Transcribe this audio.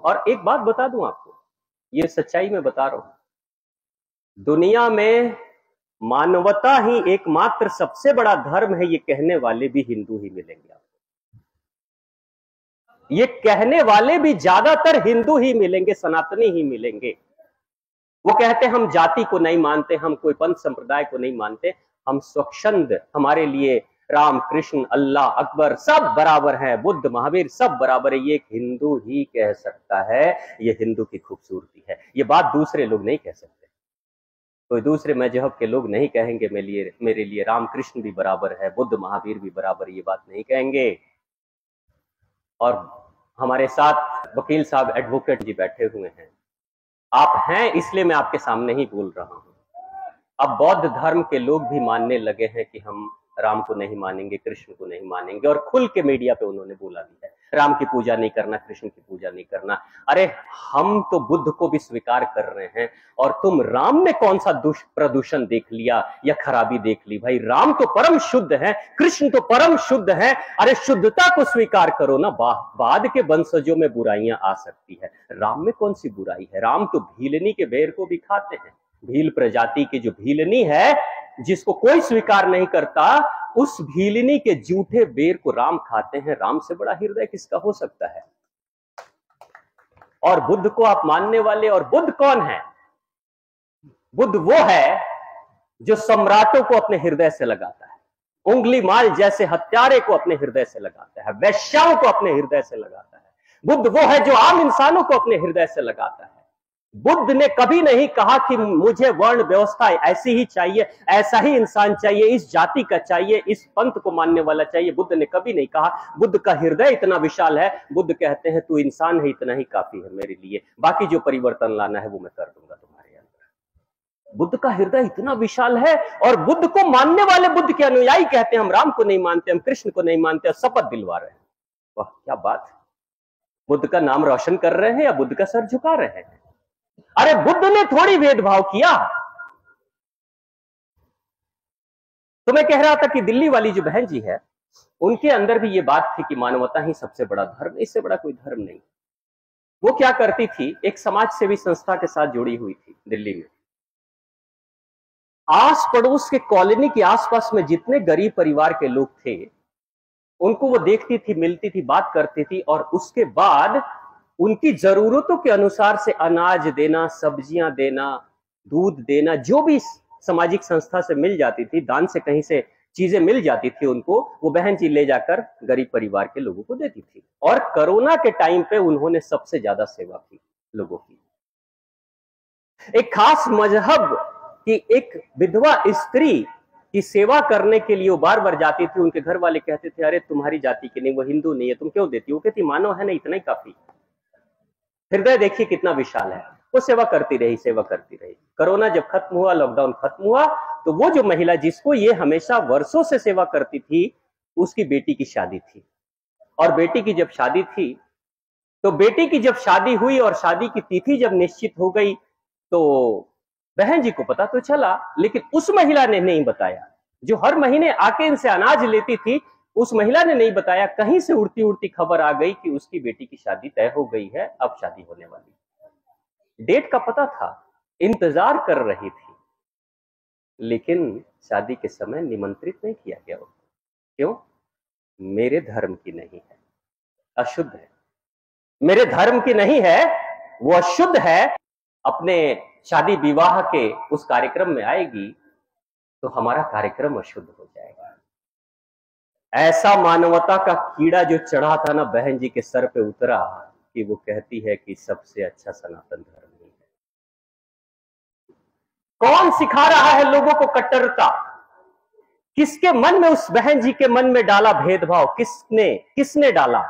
और एक बात बता दूं आपको, ये सच्चाई में बता रहा हूं, दुनिया में मानवता ही एकमात्र सबसे बड़ा धर्म है, ये कहने वाले भी हिंदू ही मिलेंगे आपको। ये कहने वाले भी ज्यादातर हिंदू ही मिलेंगे, सनातनी ही मिलेंगे। वो कहते हम जाति को नहीं मानते, हम कोई पंथ संप्रदाय को नहीं मानते, हम स्वच्छंद, हमारे लिए राम कृष्ण अल्लाह अकबर सब बराबर हैं, बुद्ध महावीर सब बराबर है। ये एक हिंदू ही कह सकता है, ये हिंदू की खूबसूरती है। ये बात दूसरे लोग नहीं कह सकते, कोई दूसरे मजहब के लोग नहीं कहेंगे मेरे लिए राम कृष्ण भी बराबर है, बुद्ध महावीर भी बराबर, ये बात नहीं कहेंगे। और हमारे साथ वकील साहब एडवोकेट जी बैठे हुए हैं, आप हैं इसलिए मैं आपके सामने ही बोल रहा हूं। अब बौद्ध धर्म के लोग भी मानने लगे हैं कि हम राम को नहीं मानेंगे, कृष्ण को नहीं मानेंगे, और खुल के मीडिया पे उन्होंने बोला भी है राम की पूजा नहीं करना, कृष्ण की पूजा नहीं करना। अरे हम तो बुद्ध को भी स्वीकार कर रहे हैं, और तुम राम में कौन सा प्रदूषण देख लिया या खराबी देख ली? भाई राम तो परम शुद्ध है, कृष्ण तो परम शुद्ध है। अरे शुद्धता को स्वीकार करो ना, बाद के वंशजों में बुराइयां आ सकती है, राम में कौन सी बुराई है? राम तो भीलनी के बेर को भी खाते हैं, भील प्रजाति की जो भीलनी है जिसको कोई स्वीकार नहीं करता, उस भीलनी के जूठे बेर को राम खाते हैं। राम से बड़ा हृदय किसका हो सकता है? और बुद्ध को आप मानने वाले, और बुद्ध कौन है? बुद्ध वो है जो सम्राटों को अपने हृदय से लगाता है, उंगली माल जैसे हत्यारे को अपने हृदय से लगाता है, वैश्याओं को अपने हृदय से लगाता है। बुद्ध वो है जो आम इंसानों को अपने हृदय से लगाता है। बुद्ध ने कभी नहीं कहा कि मुझे वर्ण व्यवस्था ऐसी ही चाहिए, ऐसा ही इंसान चाहिए, इस जाति का चाहिए, इस पंथ को मानने वाला चाहिए। बुद्ध ने कभी नहीं कहा। बुद्ध का हृदय इतना विशाल है, बुद्ध कहते हैं तू इंसान है, इतना ही काफी है मेरे लिए, बाकी जो परिवर्तन लाना है वो मैं कर दूंगा तुम्हारे अंदर। बुद्ध का हृदय इतना विशाल है, और बुद्ध को मानने वाले, बुद्ध के अनुयायी कहते हैं हम राम को नहीं मानते, हम कृष्ण को नहीं मानते, और शपथ दिलवा रहे हैं। वाह क्या बात है! बुद्ध का नाम रोशन कर रहे हैं या बुद्ध का सर झुका रहे हैं? अरे बुद्ध ने थोड़ी भेदभाव किया। तो मैं कह रहा था कि दिल्ली वाली जो बहन जी है, उनके अंदर भी ये बात थी कि मानवता ही सबसे बड़ा धर्म, इससे बड़ा कोई धर्म नहीं। वो क्या करती थी, एक समाज सेवी संस्था के साथ जुड़ी हुई थी दिल्ली में। आस पड़ोस के कॉलोनी के आसपास में जितने गरीब परिवार के लोग थे, उनको वो देखती थी, मिलती थी, बात करती थी, और उसके बाद उनकी जरूरतों के अनुसार से अनाज देना, सब्जियां देना, दूध देना, जो भी सामाजिक संस्था से मिल जाती थी, दान से कहीं से चीजें मिल जाती थी उनको, वो बहन जी ले जाकर गरीब परिवार के लोगों को देती थी। और कोरोना के टाइम पे उन्होंने सबसे ज्यादा सेवा की लोगों की। एक खास मजहब की एक विधवा स्त्री की सेवा करने के लिए वो बार बार जाती थी। उनके घर वाले कहते थे अरे तुम्हारी जाति की नहीं, वो हिंदू नहीं है, तुम क्यों देती? वो कहती मानव है ना, इतना ही काफी। हृदय देखिए कितना विशाल है। वो सेवा करती रही, सेवा करती रही। कोरोना जब खत्म हुआ, लॉकडाउन खत्म हुआ, तो वो जो महिला जिसको ये हमेशा वर्षों से सेवा करती थी, उसकी बेटी की शादी थी। और बेटी की जब शादी थी, तो बेटी की जब शादी हुई और शादी की तिथि जब निश्चित हो गई, तो बहन जी को पता तो चला, लेकिन उस महिला ने नहीं बताया। जो हर महीने आके इनसे अनाज लेती थी, उस महिला ने नहीं बताया। कहीं से उड़ती उड़ती खबर आ गई कि उसकी बेटी की शादी तय हो गई है, अब शादी होने वाली। डेट का पता था, इंतजार कर रही थी, लेकिन शादी के समय निमंत्रित नहीं किया गया उसको। क्यों? मेरे धर्म की नहीं है, अशुद्ध है। मेरे धर्म की नहीं है, वो अशुद्ध है। अपने शादी विवाह के उस कार्यक्रम में आएगी तो हमारा कार्यक्रम अशुद्ध हो जाएगा। ऐसा मानवता का कीड़ा जो चढ़ा था ना बहन जी के सर पे उतरा कि वो कहती है कि सबसे अच्छा सनातन धर्म ही है। कौन सिखा रहा है लोगों को कट्टरता? किसके मन में, उस बहन जी के मन में डाला भेदभाव? किसने डाला?